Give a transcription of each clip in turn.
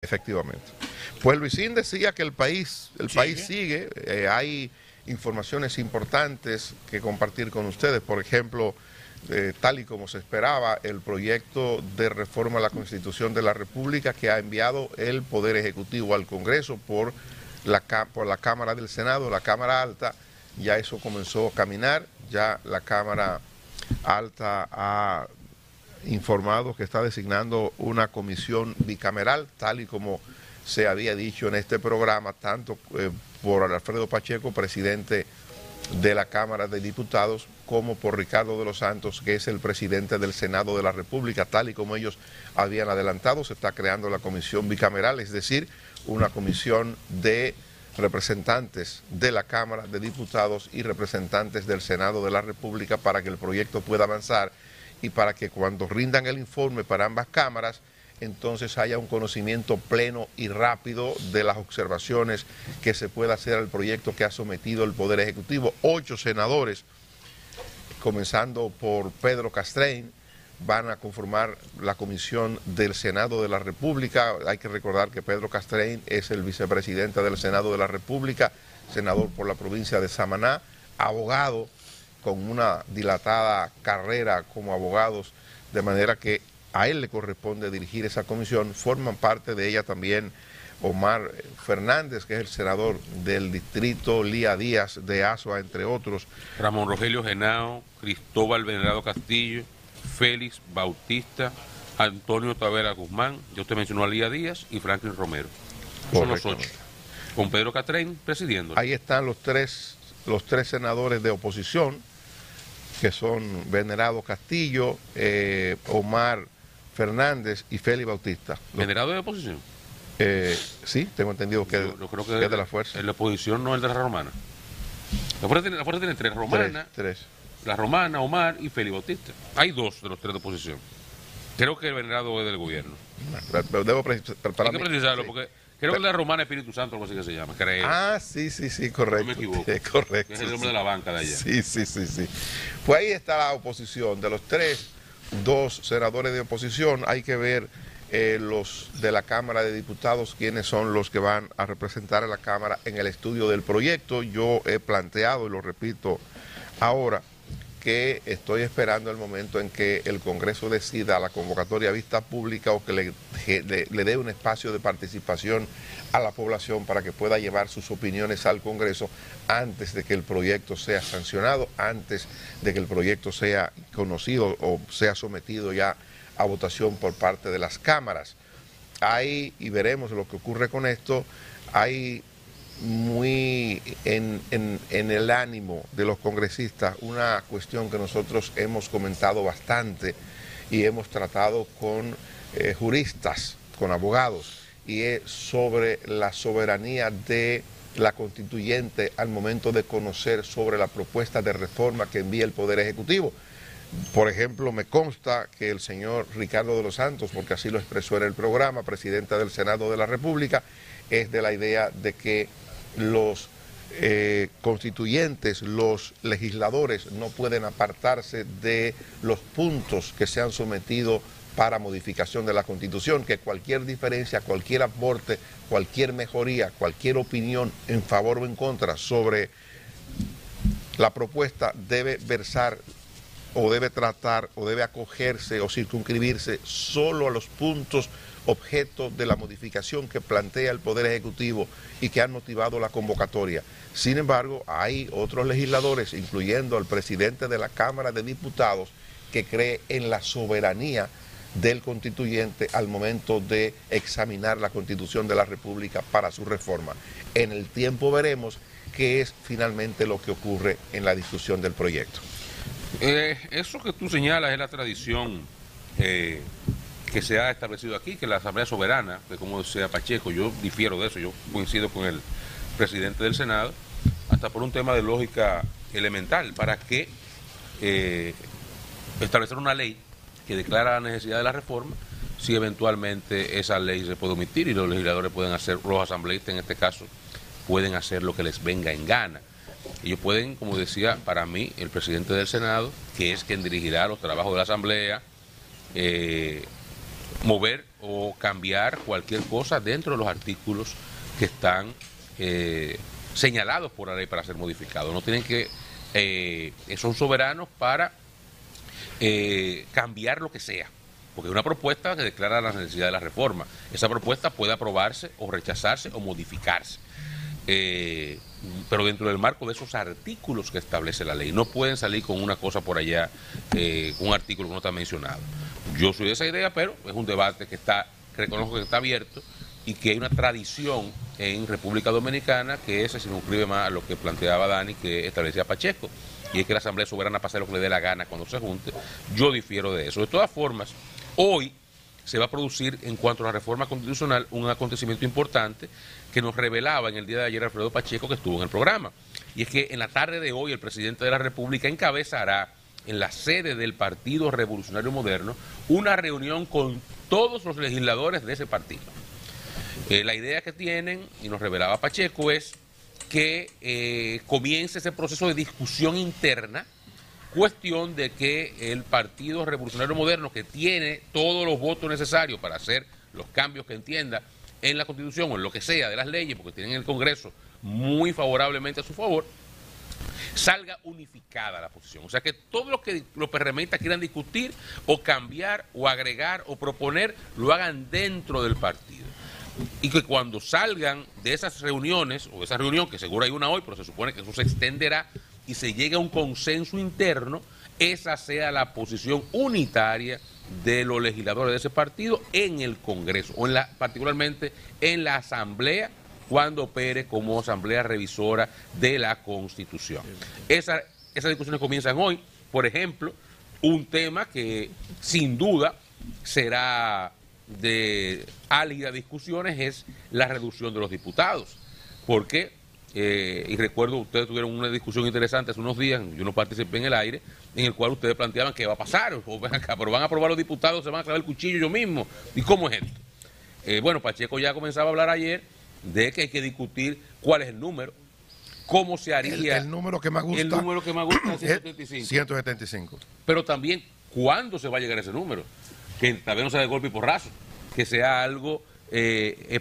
Efectivamente. Pues Luisín decía que el país sigue, hay informaciones importantes que compartir con ustedes, por ejemplo, tal y como se esperaba, el proyecto de reforma a la Constitución de la República que ha enviado el Poder Ejecutivo al Congreso por la Cámara del Senado, la Cámara Alta, ya eso comenzó a caminar, ya la Cámara Alta ha informado que está designando una comisión bicameral, tal y como se había dicho en este programa, tanto por Alfredo Pacheco, presidente de la Cámara de Diputados, como por Ricardo de los Santos, que es el presidente del Senado de la República, tal y como ellos habían adelantado. Se está creando la comisión bicameral, es decir, una comisión de representantes de la Cámara de Diputados y representantes del Senado de la República para que el proyecto pueda avanzar y para que cuando rindan el informe para ambas cámaras, entonces haya un conocimiento pleno y rápido de las observaciones que se pueda hacer al proyecto que ha sometido el Poder Ejecutivo. 8 senadores, comenzando por Pedro Castrein, van a conformar la comisión del Senado de la República. Hay que recordar que Pedro Castrein es el vicepresidente del Senado de la República, senador por la provincia de Samaná, abogado con una dilatada carrera como abogados, de manera que a él le corresponde dirigir esa comisión. Forman parte de ella también Omar Fernández, que es el senador del distrito, Lía Díaz de Azua, entre otros. Ramón Rogelio Genao, Cristóbal Venerado Castillo, Félix Bautista, Antonio Tavera Guzmán, ya usted mencionó a Lía Díaz y Franklin Romero. Son los 8, con Pedro Castrein presidiendo. Ahí están los tres senadores de oposición, que son Venerado Castillo, Omar Fernández y Félix Bautista. ¿Venerado de oposición? Sí, tengo entendido que, yo creo que es de la fuerza. En la oposición no es de la romana. La fuerza tiene 3, romana, tres. La romana, Omar y Félix Bautista. Hay 2 de los 3 de oposición. Creo que el Venerado es del gobierno. Debo Hay que precisarlo, sí, porque creo que la romana Espíritu Santo, algo así que se llama. Creo. Sí, correcto. No me equivoco. Correcto. Es el nombre de la banca de allá. Sí. Pues ahí está la oposición. De los 2 senadores de oposición, hay que ver los de la Cámara de Diputados, quiénes son los que van a representar a la Cámara en el estudio del proyecto. Yo he planteado, y lo repito ahora, que estoy esperando el momento en que el Congreso decida la convocatoria a vista pública o que le dé un espacio de participación a la población para que pueda llevar sus opiniones al Congreso antes de que el proyecto sea sancionado, antes de que el proyecto sea conocido o sea sometido ya a votación por parte de las cámaras. Hay, y veremos lo que ocurre con esto, hay muy en el ánimo de los congresistas una cuestión que nosotros hemos comentado bastante y hemos tratado con juristas, con abogados, y es sobre la soberanía de la constituyente al momento de conocer sobre la propuesta de reforma que envía el Poder Ejecutivo. Por ejemplo, me consta que el señor Ricardo de los Santos, porque así lo expresó en el programa, presidente del Senado de la República, es de la idea de que los constituyentes, los legisladores no pueden apartarse de los puntos que se han sometido para modificación de la Constitución, que cualquier diferencia, cualquier aporte, cualquier mejoría, cualquier opinión en favor o en contra sobre la propuesta debe versar o debe tratar o debe acogerse o circunscribirse solo a los puntos objeto de la modificación que plantea el Poder Ejecutivo y que han motivado la convocatoria. Sin embargo, hay otros legisladores, incluyendo al presidente de la Cámara de Diputados, que cree en la soberanía del constituyente al momento de examinar la Constitución de la República para su reforma. En el tiempo veremos qué es finalmente lo que ocurre en la discusión del proyecto. Eso que tú señalas es la tradición que se ha establecido aquí, que la Asamblea Soberana, de como sea Pacheco, yo difiero de eso, yo coincido con el presidente del Senado, hasta por un tema de lógica elemental, para que establecer una ley que declara la necesidad de la reforma, si eventualmente esa ley se puede omitir y los legisladores pueden hacer, los asambleístas en este caso, pueden hacer lo que les venga en gana. Ellos pueden, como decía, para mí, el presidente del Senado, que es quien dirigirá los trabajos de la Asamblea, mover o cambiar cualquier cosa dentro de los artículos que están señalados por la ley para ser modificados. No tienen que, son soberanos para cambiar lo que sea, porque es una propuesta que declara la necesidad de la reforma. Esa propuesta puede aprobarse o rechazarse o modificarse, pero dentro del marco de esos artículos que establece la ley. No pueden salir con una cosa por allá, un artículo que no está mencionado. Yo soy de esa idea, pero es un debate que reconozco que está abierto y que hay una tradición en República Dominicana que se circunscribe más a lo que planteaba Dani, que establecía Pacheco, y es que la Asamblea Soberana pase lo que le dé la gana cuando se junte. Yo difiero de eso. De todas formas, hoy se va a producir, en cuanto a la reforma constitucional, un acontecimiento importante que nos revelaba en el día de ayer Alfredo Pacheco, que estuvo en el programa. Y es que en la tarde de hoy el presidente de la República encabezará en la sede del Partido Revolucionario Moderno una reunión con todos los legisladores de ese partido. La idea que tienen, y nos revelaba Pacheco, es que comience ese proceso de discusión interna, cuestión de que el Partido Revolucionario Moderno, que tiene todos los votos necesarios para hacer los cambios que entienda en la Constitución o en lo que sea de las leyes, porque tienen el Congreso muy favorablemente a su favor, salga unificada la posición. O sea, que todo lo que los PRMistas quieran discutir o cambiar o agregar o proponer, lo hagan dentro del partido. Y que cuando salgan de esas reuniones, o esa reunión, que seguro hay una hoy, pero se supone que eso se extenderá, y se llegue a un consenso interno, esa sea la posición unitaria de los legisladores de ese partido en el Congreso, o particularmente en la Asamblea, cuando opere como Asamblea Revisora de la Constitución. Esas discusiones comienzan hoy. Por ejemplo, un tema que sin duda será de álgidas discusiones es la reducción de los diputados, porque y recuerdo, ustedes tuvieron una discusión interesante hace unos días, yo no participé en el aire, en el cual ustedes planteaban que va a pasar, pero van a aprobar los diputados, se van a clavar el cuchillo yo mismo. ¿Y cómo es esto? Bueno, Pacheco ya comenzaba a hablar ayer de que hay que discutir cuál es el número, cómo se haría. El número que más gusta. El número que más gusta es 175. 175. Pero también, ¿cuándo se va a llegar a ese número? Que tal vez no sea de golpe y porrazo, que sea algo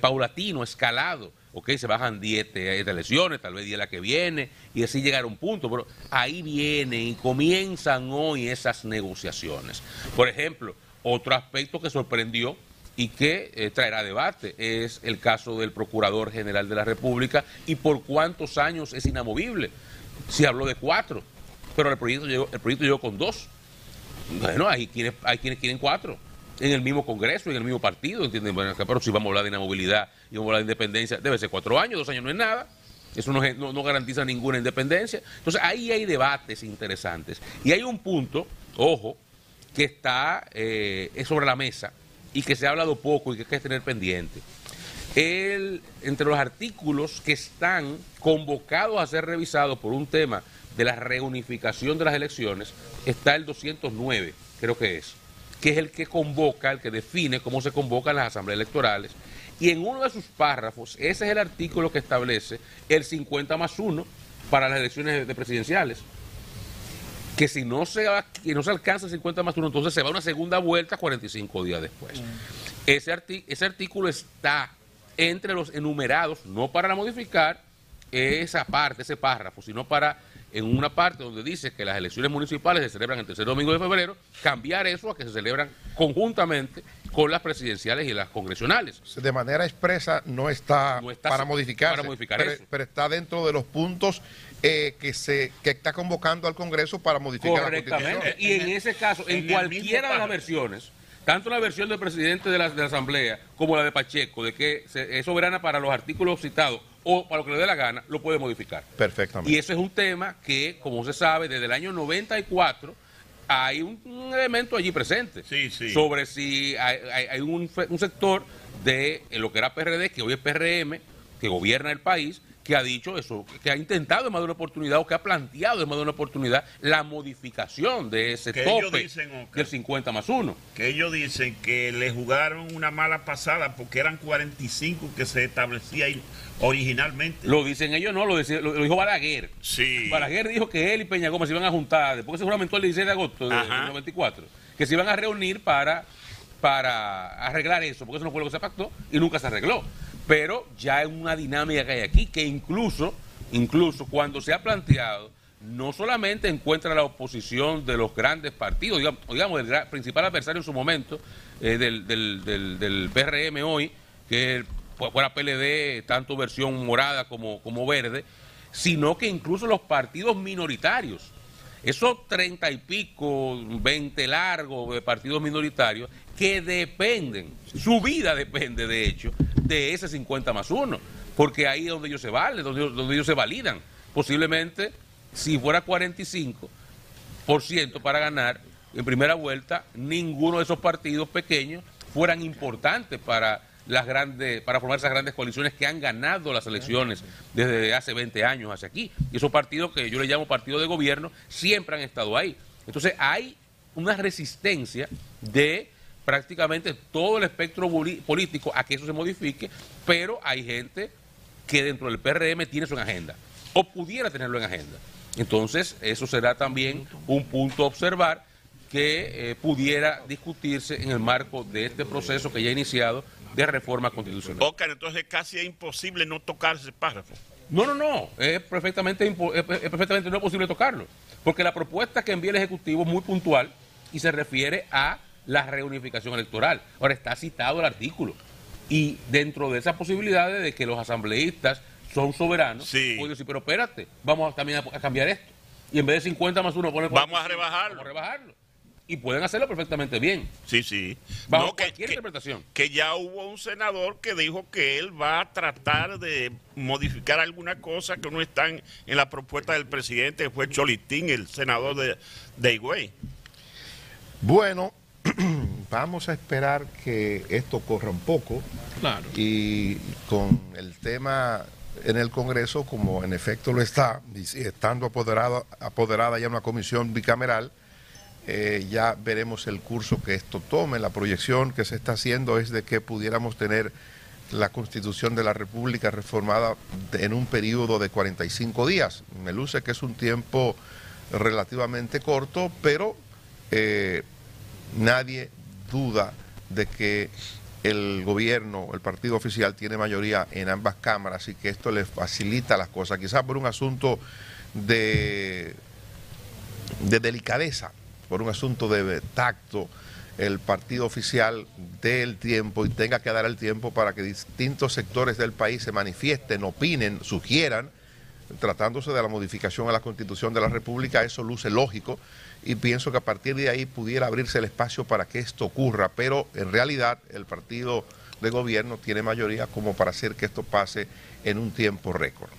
paulatino, escalado. Ok, se bajan 10 elecciones, tal vez 10 la que viene, y así llegar a un punto. Pero ahí vienen y comienzan hoy esas negociaciones. Por ejemplo, otro aspecto que sorprendió y que traerá debate es el caso del Procurador General de la República y por cuántos años es inamovible. Se habló de 4, pero el proyecto llegó con 2. Bueno, hay quienes quieren 4. En el mismo Congreso, en el mismo partido, ¿entienden? Bueno, pero si vamos a hablar de inamovilidad y vamos a hablar de independencia, debe ser 4 años, 2 años no es nada. Eso no garantiza ninguna independencia. Entonces, ahí hay debates interesantes. Y hay un punto, ojo, que está sobre la mesa y que se ha hablado poco y que hay que tener pendiente. Entre los artículos que están convocados a ser revisados por un tema de la reunificación de las elecciones, está el 209, creo que es el que convoca, el que define cómo se convocan las asambleas electorales, y en uno de sus párrafos, ese es el artículo que establece el 50+1 para las elecciones presidenciales, que si no se alcanza el 50+1, entonces se va a una segunda vuelta 45 días después. Ese artículo está entre los enumerados, no para modificar esa parte, ese párrafo, sino para, en una parte donde dice que las elecciones municipales se celebran el tercer domingo de febrero, cambiar eso a que se celebran conjuntamente con las presidenciales y las congresionales. De manera expresa no está para modificar eso. Pero está dentro de los puntos que está convocando al Congreso para modificar la Constitución. Y en ese caso, en cualquiera de las versiones, tanto la versión del presidente de la Asamblea como la de Pacheco, de que es soberana para los artículos citados o para lo que le dé la gana, lo puede modificar. Perfectamente. Y eso es un tema que, como se sabe, desde el año 94 hay un elemento allí presente. Sí. Sobre si hay un sector de lo que era PRD, que hoy es PRM, que gobierna el país, que ha dicho eso, que ha intentado en más de una oportunidad o que ha planteado en más de una oportunidad la modificación de ese tope del 50+1. Que ellos dicen que le jugaron una mala pasada porque eran 45 que se establecía ahí originalmente. Lo dicen ellos, no, lo dijo Balaguer. Sí. Balaguer dijo que él y Peña Gómez se iban a juntar, después que se juramentó el 16 de agosto del 94, que se iban a reunir para para arreglar eso, porque eso no fue lo que se pactó y nunca se arregló. Pero ya es una dinámica que hay aquí, que incluso cuando se ha planteado, no solamente encuentra la oposición de los grandes partidos, digamos el principal adversario en su momento del PRM hoy, que fuera PLD, tanto versión morada como verde, sino que incluso los partidos minoritarios, esos 30 y pico, 20 largos de partidos minoritarios que dependen, su vida depende de hecho de ese 50+1, porque ahí es donde ellos se valen, donde ellos se validan. Posiblemente, si fuera 45% para ganar en primera vuelta, ninguno de esos partidos pequeños fueran importantes para formar esas grandes coaliciones que han ganado las elecciones desde hace 20 años hacia aquí. Y esos partidos que yo le llamo partidos de gobierno siempre han estado ahí. Entonces hay una resistencia de prácticamente todo el espectro político a que eso se modifique, pero hay gente que dentro del PRM tiene eso en agenda, o pudiera tenerlo en agenda. Entonces eso será también un punto a observar que pudiera discutirse en el marco de este proceso que ya ha iniciado de reforma constitucional. Óscar, entonces casi es imposible no tocar ese párrafo. No, es perfectamente no posible tocarlo, porque la propuesta que envía el Ejecutivo es muy puntual y se refiere a la reunificación electoral. Ahora está citado el artículo, y dentro de esas posibilidades de que los asambleístas son soberanos, sí, puedo decir, pero espérate, vamos también a cambiar esto, y en vez de 50+1 poner vamos a rebajarlo. Y pueden hacerlo perfectamente bien. Sí. Bajo cualquier interpretación. Que ya hubo un senador que dijo que él va a tratar de modificar alguna cosa que no están en la propuesta del presidente, que fue Cholitín, el senador de Higüey. Bueno, vamos a esperar que esto corra un poco. Claro. Y con el tema en el Congreso, como en efecto lo está, y estando apoderada ya una comisión bicameral, ya veremos el curso que esto tome. La proyección que se está haciendo es de que pudiéramos tener la Constitución de la República reformada en un periodo de 45 días. Me luce que es un tiempo relativamente corto, pero nadie duda de que el gobierno, el partido oficial, tiene mayoría en ambas cámaras y que esto le facilita las cosas, quizás por un asunto de delicadeza, por un asunto de tacto, el partido oficial dé el tiempo y tenga que dar el tiempo para que distintos sectores del país se manifiesten, opinen, sugieran, tratándose de la modificación a la Constitución de la República. Eso luce lógico y pienso que a partir de ahí pudiera abrirse el espacio para que esto ocurra, pero en realidad el partido de gobierno tiene mayoría como para hacer que esto pase en un tiempo récord.